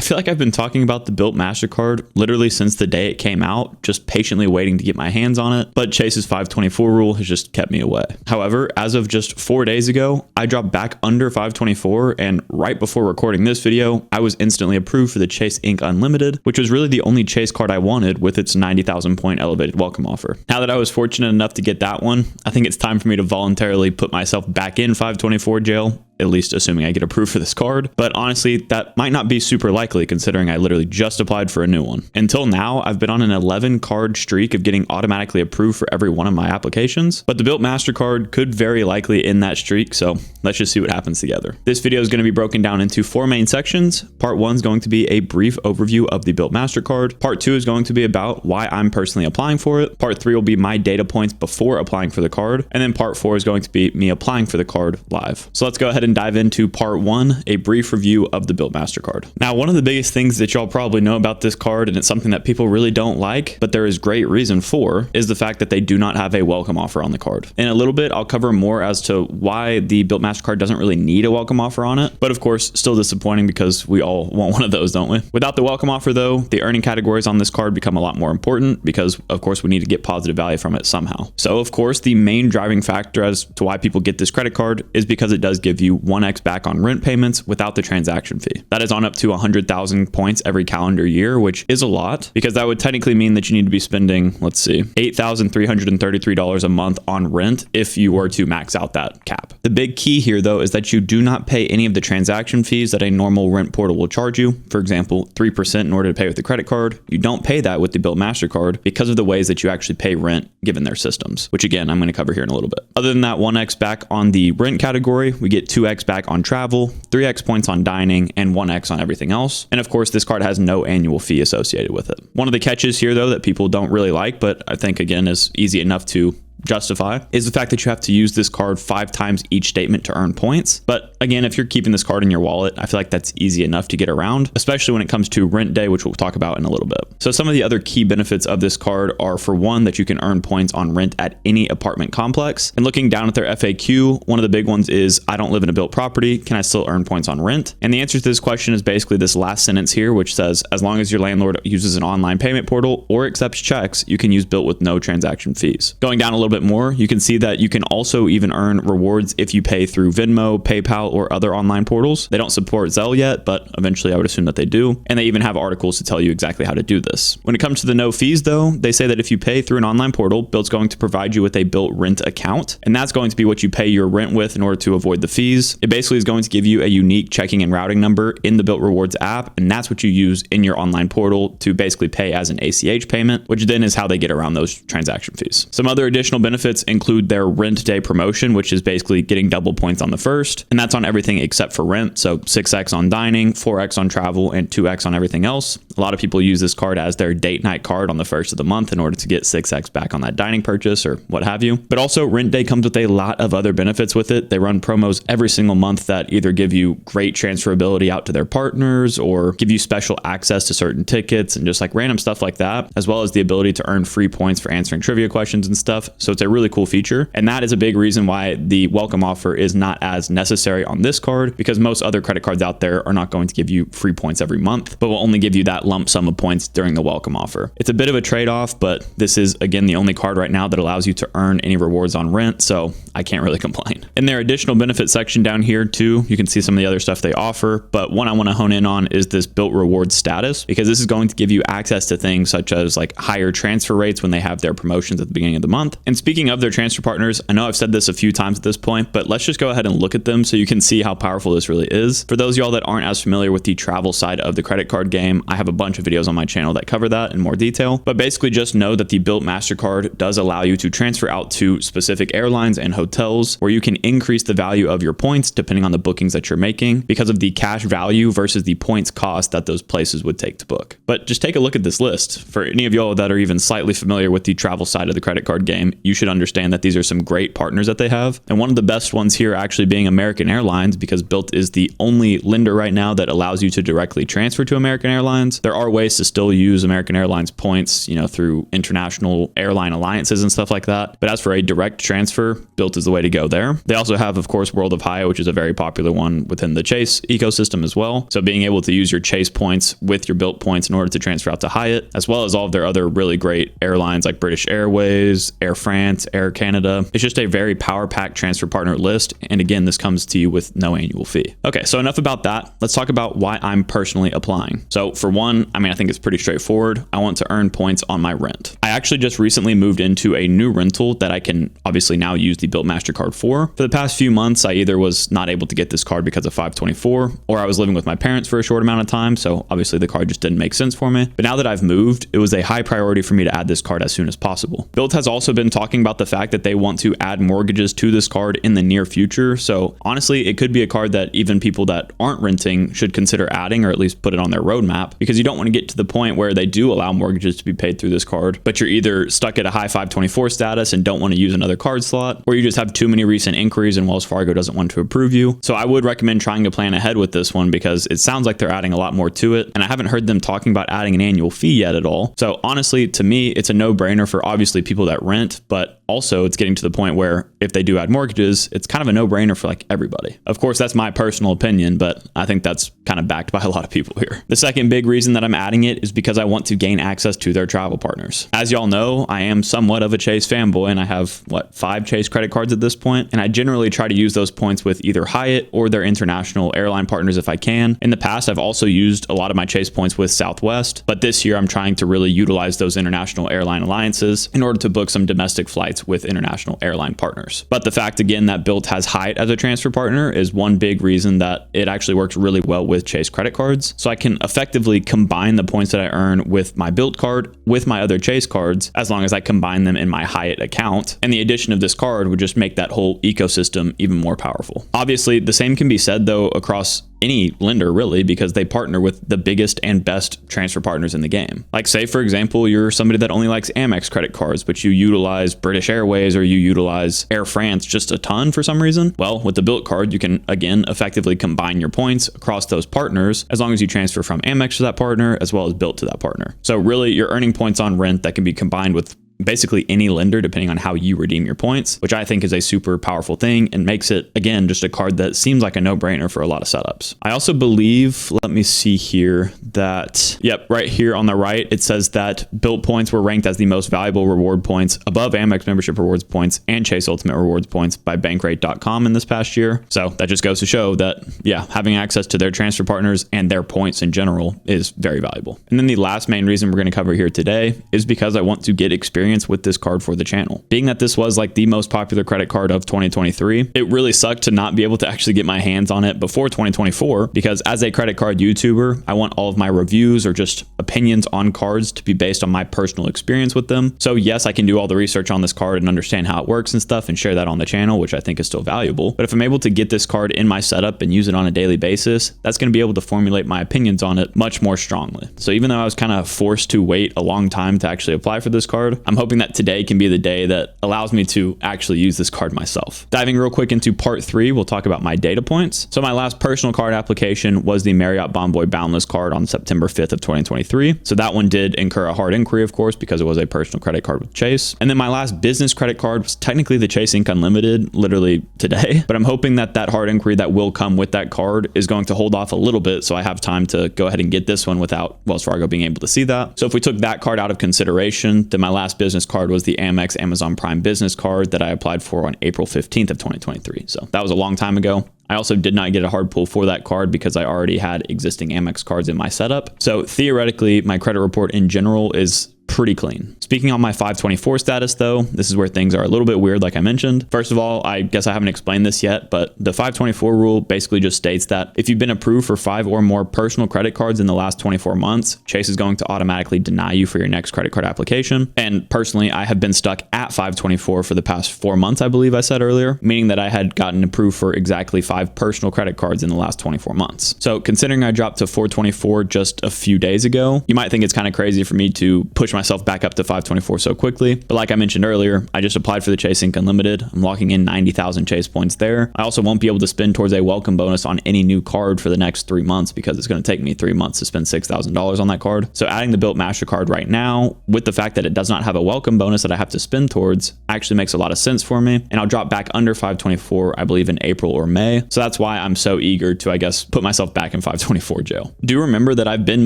feel like I've been talking about the Bilt MasterCard literally since the day it came out, just patiently waiting to get my hands on it, but Chase's 524 rule has just kept me away. However, as of just 4 days ago, I dropped back under 524, and right before recording this video, I was instantly approved for the Chase Ink Unlimited, which was really the only Chase card I wanted with its 90,000 point elevated welcome offer. Now that I was fortunate enough to get that one, I think it's time for me to voluntarily put myself back in 524 jail, at least assuming I get approved for this card. But honestly, that might not be super likely considering I literally just applied for a new one. Until now, I've been on an 11 card streak of getting automatically approved for every one of my applications, but the Bilt MasterCard could very likely end that streak, so let's just see what happens together. This video is going to be broken down into 4 main sections. Part 1 is going to be a brief overview of the Bilt MasterCard. Part 2 is going to be about why I'm personally applying for it. Part 3 will be my data points before applying for the card. And then part 4 is going to be me applying for the card live. So let's go ahead and dive into part 1, a brief review of the Bilt MasterCard. Now, one of the biggest things that y'all probably know about this card, and it's something that people really don't like, but there is great reason for, is the fact that they do not have a welcome offer on the card. In a little bit, I'll cover more as to why the Bilt MasterCard doesn't really need a welcome offer on it, but of course, still disappointing because we all want one of those, don't we? Without the welcome offer though, the earning categories on this card become a lot more important because of course we need to get positive value from it somehow. So of course, the main driving factor as to why people get this credit card is because it does give you 1x back on rent payments without the transaction fee. That is on up to 100,000 points every calendar year, which is a lot because that would technically mean that you need to be spending, let's see, $8,333 a month on rent if you were to max out that cap. The big key here though is that you do not pay any of the transaction fees that a normal rent portal will charge you. For example, 3% in order to pay with the credit card. You don't pay that with the Bilt MasterCard because of the ways that you actually pay rent given their systems, which again, I'm going to cover here in a little bit. Other than that 1x back on the rent category, we get 2x back on travel, 3x points on dining, and 1x on everything else. And of course, this card has no annual fee associated with it. One of the catches here though that people don't really like, but I think again is easy enough to justify, is the fact that you have to use this card 5 times each statement to earn points. But again, if you're keeping this card in your wallet, I feel like that's easy enough to get around, especially when it comes to rent day, which we'll talk about in a little bit. So some of the other key benefits of this card are, for one, that you can earn points on rent at any apartment complex. And looking down at their FAQ, one of the big ones is, I don't live in a Bilt property, can I still earn points on rent? And the answer to this question is basically this last sentence here, which says, as long as your landlord uses an online payment portal or accepts checks, you can use Bilt with no transaction fees. Going down a little bit more, you can see that you can also even earn rewards if you pay through Venmo, PayPal, or other online portals. They don't support Zelle yet, but eventually I would assume that they do. And they even have articles to tell you exactly how to do this. When it comes to the no fees though, they say that if you pay through an online portal, Bilt's going to provide you with a Bilt rent account. And that's going to be what you pay your rent with in order to avoid the fees. It basically is going to give you a unique checking and routing number in the Bilt Rewards app. And that's what you use in your online portal to basically pay as an ACH payment, which then is how they get around those transaction fees. Some other additional benefits include their rent day promotion, which is basically getting double points on the first, and that's on everything except for rent. So 6x on dining, 4x on travel, and 2x on everything else. A lot of people use this card as their date night card on the first of the month in order to get 6x back on that dining purchase or what have you. But also rent day comes with a lot of other benefits with it. They run promos every single month that either give you great transferability out to their partners or give you special access to certain tickets and just like random stuff like that, as well as the ability to earn free points for answering trivia questions and stuff. So it's a really cool feature. And that is a big reason why the welcome offer is not as necessary on this card, because most other credit cards out there are not going to give you free points every month, but will only give you that lump sum of points during the welcome offer. It's a bit of a trade-off, but this is again the only card right now that allows you to earn any rewards on rent, so I can't really complain. In their additional benefit section down here too, you can see some of the other stuff they offer, but one I want to hone in on is this Bilt Rewards status, because this is going to give you access to things such as like higher transfer rates when they have their promotions at the beginning of the month. And speaking of their transfer partners, I know I've said this a few times at this point, but let's just go ahead and look at them so you can see how powerful this really is. For those of y'all that aren't as familiar with the travel side of the credit card game, I have a bunch of videos on my channel that cover that in more detail, but basically just know that the Bilt MasterCard does allow you to transfer out to specific airlines and hotels where you can increase the value of your points depending on the bookings that you're making because of the cash value versus the points cost that those places would take to book. But just take a look at this list. For any of y'all that are even slightly familiar with the travel side of the credit card game, you should understand that these are some great partners that they have. And one of the best ones here actually being American Airlines, because Bilt is the only lender right now that allows you to directly transfer to American Airlines. There are ways to still use American Airlines points, through international airline alliances and stuff like that. But as for a direct transfer, Bilt Bilt is the way to go there. They also have, of course, World of Hyatt, which is a very popular one within the Chase ecosystem as well. So being able to use your Chase points with your Bilt points in order to transfer out to Hyatt, as well as all of their other really great airlines like British Airways, Air France, Air Canada. It's just a very power-packed transfer partner list. And again, this comes to you with no annual fee. Okay, so enough about that. Let's talk about why I'm personally applying. So for one, I think it's pretty straightforward. I want to earn points on my rent. I actually just recently moved into a new rental that I can obviously now use the Bilt MasterCard for. For the past few months, I either was not able to get this card because of 524, or I was living with my parents for a short amount of time. So obviously the card just didn't make sense for me. But now that I've moved, it was a high priority for me to add this card as soon as possible. Bilt has also been talking about the fact that they want to add mortgages to this card in the near future. So honestly, it could be a card that even people that aren't renting should consider adding, or at least put it on their roadmap, because you don't want to get to the point where they do allow mortgages to be paid through this card, but you're either stuck at a high 524 status and don't want to use another card slot, or you just have too many recent inquiries and Wells Fargo doesn't want to approve you. So I would recommend trying to plan ahead with this one, because it sounds like they're adding a lot more to it, and I haven't heard them talking about adding an annual fee yet at all. So honestly, to me, it's a no-brainer for obviously people that rent, but also it's getting to the point where if they do add mortgages, it's kind of a no-brainer for like everybody. Of course, that's my personal opinion, but I think that's kind of backed by a lot of people here. The second big reason that I'm adding it is because I want to gain access to their travel partners. As y'all know, I am somewhat of a Chase fanboy, and I have 5 Chase credit cards at this point, and I generally try to use those points with either Hyatt or their international airline partners if I can. In the past, I've also used a lot of my Chase points with Southwest, but this year I'm trying to really utilize those international airline alliances in order to book some domestic flights with international airline partners. But the fact again that Bilt has Hyatt as a transfer partner is one big reason that it actually works really well with Chase credit cards. So I can effectively combine the points that I earn with my Bilt card with my other Chase cards, as long as I combine them in my Hyatt account. And the addition of this card would just make that whole ecosystem even more powerful. Obviously, the same can be said though across any lender really, because they partner with the biggest and best transfer partners in the game. Like say for example, you're somebody that only likes Amex credit cards, but you utilize British Airways or you utilize Air France just a ton for some reason. Well, with the Bilt card, you can again effectively combine your points across those partners as long as you transfer from Amex to that partner as well as Bilt to that partner. So really you're earning points on rent that can be combined with basically any lender depending on how you redeem your points, which I think is a super powerful thing and makes it again just a card that seems like a no-brainer for a lot of setups. I also believe, let me see here, that right here on the right it says that Bilt points were ranked as the most valuable reward points above Amex membership rewards points and Chase Ultimate rewards points by Bankrate.com in this past year. So that just goes to show that having access to their transfer partners and their points in general is very valuable. And then the last main reason we're going to cover here today is because I want to get experience with this card for the channel. Being that this was like the most popular credit card of 2023, it really sucked to not be able to actually get my hands on it before 2024, because as a credit card YouTuber, I want all of my reviews or just opinions on cards to be based on my personal experience with them. So yes, I can do all the research on this card and understand how it works and stuff and share that on the channel, which I think is still valuable. But if I'm able to get this card in my setup and use it on a daily basis, that's going to be able to formulate my opinions on it much more strongly. So even though I was kind of forced to wait a long time to actually apply for this card, I'm hoping that today can be the day that allows me to actually use this card myself. Diving real quick into part 3, we'll talk about my data points. So my last personal card application was the Marriott Bonvoy Boundless card on September 5th of 2023. So that one did incur a hard inquiry, of course, because it was a personal credit card with Chase. And then my last business credit card was technically the Chase Ink Unlimited, literally today. But I'm hoping that that hard inquiry that will come with that card is going to hold off a little bit, so I have time to go ahead and get this one without Wells Fargo being able to see that. So if we took that card out of consideration, then my last business card was the Amex Amazon Prime business card that I applied for on April 15th of 2023. So that was a long time ago. I also did not get a hard pull for that card because I already had existing Amex cards in my setup. So theoretically, my credit report in general is pretty clean. Speaking on my 524 status though, this is where things are a little bit weird like I mentioned. First of all, I guess I haven't explained this yet, but the 524 rule basically just states that if you've been approved for 5 or more personal credit cards in the last 24 months, Chase is going to automatically deny you for your next credit card application. And personally, I have been stuck at 524 for the past 4 months, I believe I said earlier, meaning that I had gotten approved for exactly 5 personal credit cards in the last 24 months. So considering I dropped to 424 just a few days ago, you might think it's kind of crazy for me to push myself back up to 524 so quickly. But like I mentioned earlier, I just applied for the Chase Ink Unlimited. I'm locking in 90,000 Chase points there. I also won't be able to spend towards a welcome bonus on any new card for the next 3 months because it's going to take me 3 months to spend $6,000 on that card. So adding the Built MasterCard right now with the fact that it does not have a welcome bonus that I have to spend towards actually makes a lot of sense for me. And I'll drop back under 524, I believe in April or May. So that's why I'm so eager to, I guess, put myself back in 524 jail. Do remember that I've been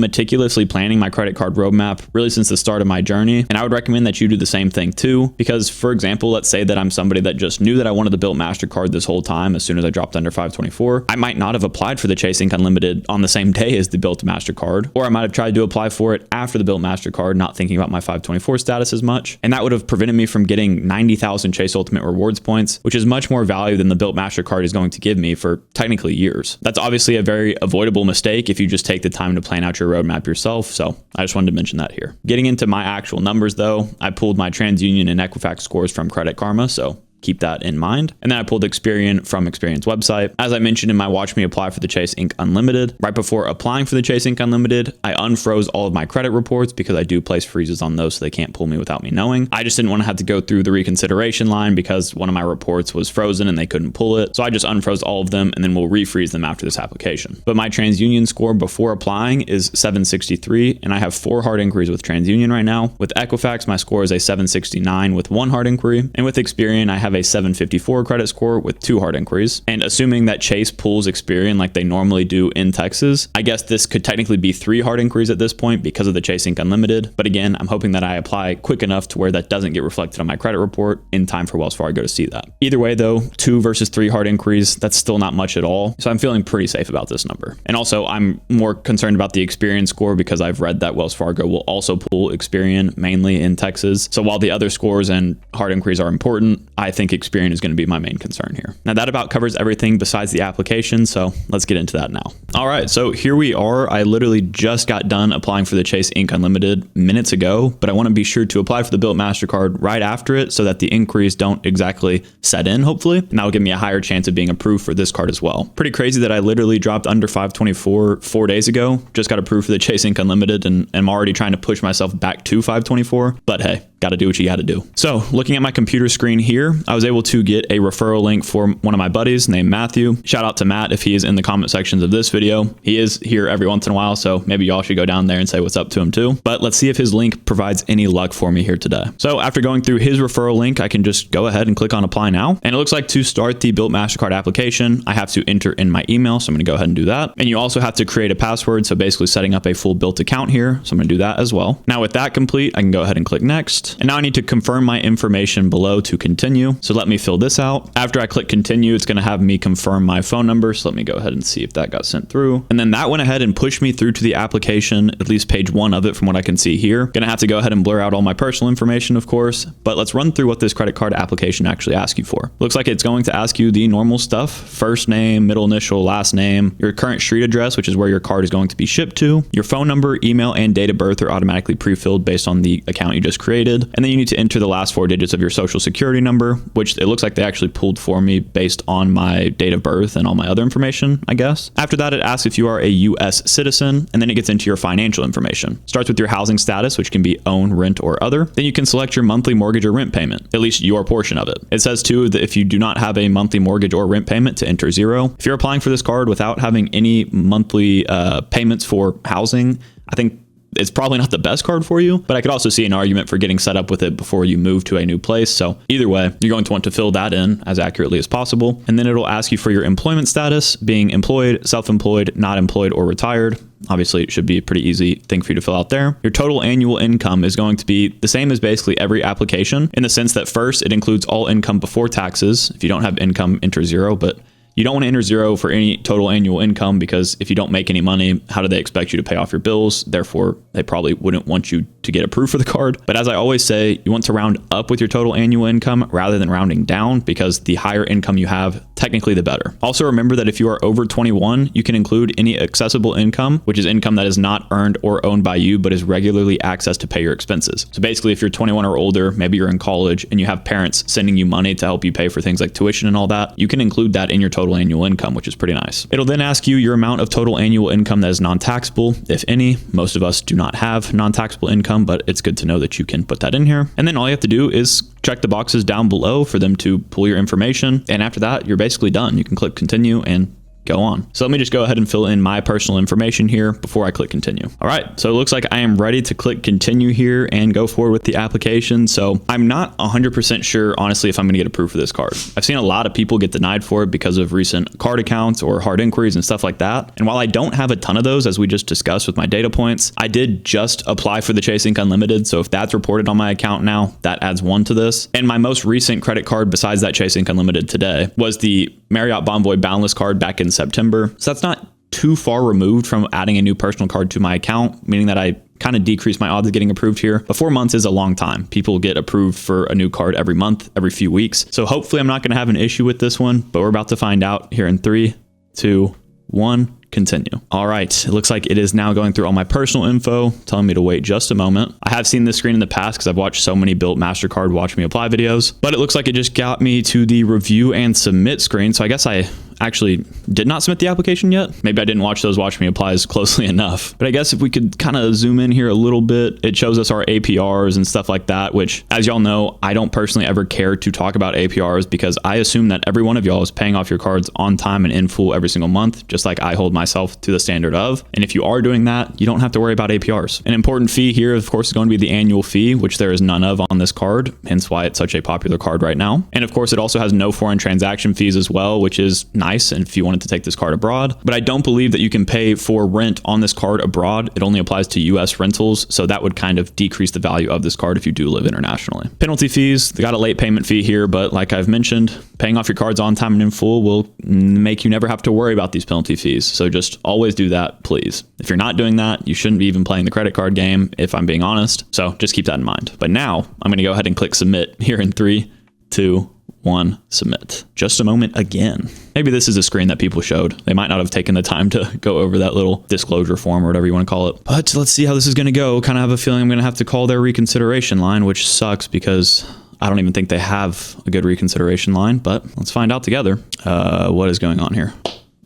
meticulously planning my credit card roadmap really since the start of my journey. And I would recommend that you do the same thing too, because for example, let's say that I'm somebody that just knew that I wanted the Built MasterCard this whole time as soon as I dropped under 524. I might not have applied for the Chase Ink Unlimited on the same day as the Built MasterCard, or I might have tried to apply for it after the Built MasterCard, not thinking about my 524 status as much. And that would have prevented me from getting 90,000 Chase Ultimate Rewards points, which is much more value than the Built MasterCard is going to give me for technically years. That's obviously a very avoidable mistake if you just take the time to plan out your roadmap yourself. So I just wanted to mention that here. Getting into my actual numbers though, I pulled my TransUnion and Equifax scores from Credit Karma, so keep that in mind. And then I pulled Experian from Experian's website. As I mentioned in my Watch Me Apply for the Chase Ink Unlimited, right before applying for the Chase Ink Unlimited, I unfroze all of my credit reports because I do place freezes on those so they can't pull me without me knowing. I just didn't want to have to go through the reconsideration line because one of my reports was frozen and they couldn't pull it. So I just unfroze all of them and then we'll refreeze them after this application. But my TransUnion score before applying is 763 and I have 4 hard inquiries with TransUnion right now. With Equifax, my score is a 769 with 1 hard inquiry. And with Experian, I have a 754 credit score with 2 hard inquiries. And assuming that Chase pulls Experian like they normally do in Texas, I guess this could technically be 3 hard inquiries at this point because of the Chase Ink Unlimited. But again, I'm hoping that I apply quick enough to where that doesn't get reflected on my credit report in time for Wells Fargo to see that. Either way though, 2 versus 3 hard inquiries, that's still not much at all. So I'm feeling pretty safe about this number. And also I'm more concerned about the Experian score because I've read that Wells Fargo will also pull Experian mainly in Texas. So while the other scores and hard inquiries are important, I think Experian is going to be my main concern here. Now that about covers everything besides the application, so let's get into that now. All right, so here we are. I literally just got done applying for the Chase Ink Unlimited minutes ago, but I want to be sure to apply for the Built MasterCard right after it so that the inquiries don't exactly set in, hopefully, and that will give me a higher chance of being approved for this card as well. Pretty crazy that I literally dropped under 524 4 days ago, just got approved for the Chase Ink Unlimited, and I'm already trying to push myself back to 524, but hey, got to do what you got to do. So looking at my computer screen here, I was able to get a referral link for one of my buddies named Matthew. Shout out to Matt if he is in the comment sections of this video. He is here every once in a while, so maybe y'all should go down there and say what's up to him too. But let's see if his link provides any luck for me here today. So after going through his referral link, I can just go ahead and click on apply now. And it looks like to start the Built MasterCard application, I have to enter in my email. So I'm going to go ahead and do that. And you also have to create a password. So basically setting up a full Built account here. So I'm going to do that as well. Now with that complete, I can go ahead and click next. And now I need to confirm my information below to continue. So let me fill this out. After I click continue, it's going to have me confirm my phone number. So let me go ahead and see if that got sent through. And then that went ahead and pushed me through to the application, at least page 1 of it from what I can see here. Going to have to go ahead and blur out all my personal information, of course, but let's run through what this credit card application actually asks you for. Looks like it's going to ask you the normal stuff: first name, middle initial, last name, your current street address, which is where your card is going to be shipped to, your phone number, email, and date of birth are automatically pre-filled based on the account you just created. And then you need to enter the last 4 digits of your social security number, which it looks like they actually pulled for me based on my date of birth and all my other information, I guess. After that, it asks if you are a US citizen, and then it gets into your financial information. Starts with your housing status, which can be own, rent, or other. Then you can select your monthly mortgage or rent payment, at least your portion of it. It says too that if you do not have a monthly mortgage or rent payment, to enter 0. If you're applying for this card without having any monthly payments for housing, I think it's probably not the best card for you, but I could also see an argument for getting set up with it before you move to a new place. So either way, you're going to want to fill that in as accurately as possible. And then it'll ask you for your employment status, being employed, self-employed, not employed, or retired. Obviously, it should be a pretty easy thing for you to fill out there. Your total annual income is going to be the same as basically every application, in the sense that first, it includes all income before taxes. If you don't have income, enter 0, but you don't want to enter 0 for any total annual income, because if you don't make any money, how do they expect you to pay off your bills? Therefore, they probably wouldn't want you to get approved for the card. But as I always say, you want to round up with your total annual income rather than rounding down, because the higher income you have, technically the better. Also remember that if you are over 21, you can include any accessible income, which is income that is not earned or owned by you, but is regularly accessed to pay your expenses. So basically, if you're 21 or older, maybe you're in college and you have parents sending you money to help you pay for things like tuition and all that, you can include that in your total total annual income, which is pretty nice. It'll then ask you your amount of total annual income that is non-taxable, if any. Most of us do not have non-taxable income, but it's good to know that you can put that in here. And then all you have to do is check the boxes down below for them to pull your information. And after that, you're basically done. You can click continue and go on. So let me just go ahead and fill in my personal information here before I click continue. All right, so it looks like I am ready to click continue here and go forward with the application. So I'm not 100% sure, honestly, if I'm gonna get approved for this card. I've seen a lot of people get denied for it because of recent card accounts or hard inquiries and stuff like that. And while I don't have a ton of those, as we just discussed with my data points, I did just apply for the Chase Ink Unlimited. So if that's reported on my account now, that adds 1 to this. And my most recent credit card besides that Chase Ink Unlimited today was the Marriott Bonvoy Boundless card back in September. So that's not too far removed from adding a new personal card to my account, meaning that I kind of decrease my odds of getting approved here. But 4 months is a long time. People get approved for a new card every month, every few weeks. So hopefully I'm not going to have an issue with this one, but we're about to find out here in 3, 2, 1. Continue. All right, it looks like it is now going through all my personal info, telling me to wait just a moment. I have seen this screen in the past because I've watched so many Bilt MasterCard Watch Me Apply videos, but it looks like it just got me to the review and submit screen. So I guess I actually did not submit the application yet. Maybe I didn't watch those Watch Me Applies closely enough. But I guess if we could kind of zoom in here a little bit, it shows us our APRs and stuff like that, which, as y'all know, I don't personally ever care to talk about APRs because I assume that every one of y'all is paying off your cards on time and in full every single month, just like I hold myself to the standard of. And if you are doing that, you don't have to worry about APRs. An important fee here, of course, is going to be the annual fee, which there is none of on this card, hence why it's such a popular card right now. And of course, it also has no foreign transaction fees as well, which is nice. And if you wanted to take this card abroad, but I don't believe that you can pay for rent on this card abroad. It only applies to US rentals. So that would kind of decrease the value of this card if you do live internationally. Penalty fees, they got a late payment fee here, but like I've mentioned, paying off your cards on time and in full will make you never have to worry about these penalty fees. So just always do that, please. If you're not doing that, you shouldn't be even playing the credit card game, if I'm being honest. So just keep that in mind. But now I'm going to go ahead and click submit here in 3, 2, 1, submit. Just a moment again. Maybe this is a screen that people showed. They might not have taken the time to go over that little disclosure form or whatever you want to call it. But let's see how this is going to go. Kind of have a feeling I'm going to have to call their reconsideration line, which sucks because I don't even think they have a good reconsideration line, but let's find out together. What is going on here?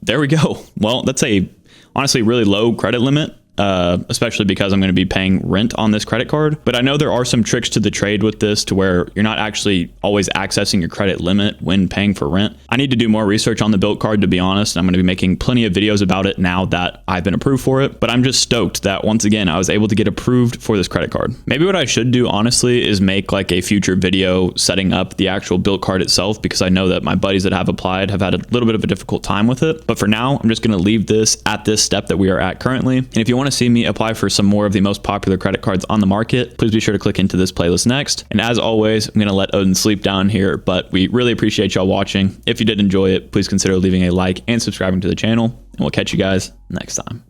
There we go. Well, that's a honestly really low credit limit. Especially because I'm going to be paying rent on this credit card. But I know there are some tricks to the trade with this to where you're not actually always accessing your credit limit when paying for rent. I need to do more research on the Bilt card, to be honest. I'm going to be making plenty of videos about it now that I've been approved for it. But I'm just stoked that once again, I was able to get approved for this credit card. Maybe what I should do, honestly, is make like a future video setting up the actual Bilt card itself, because I know that my buddies that have applied have had a little bit of a difficult time with it. But for now, I'm just going to leave this at this step that we are at currently. And if you want to see me apply for some more of the most popular credit cards on the market, please be sure to click into this playlist next. And as always, I'm going to let Odin sleep down here, but we really appreciate y'all watching. If you did enjoy it, please consider leaving a like and subscribing to the channel, and we'll catch you guys next time.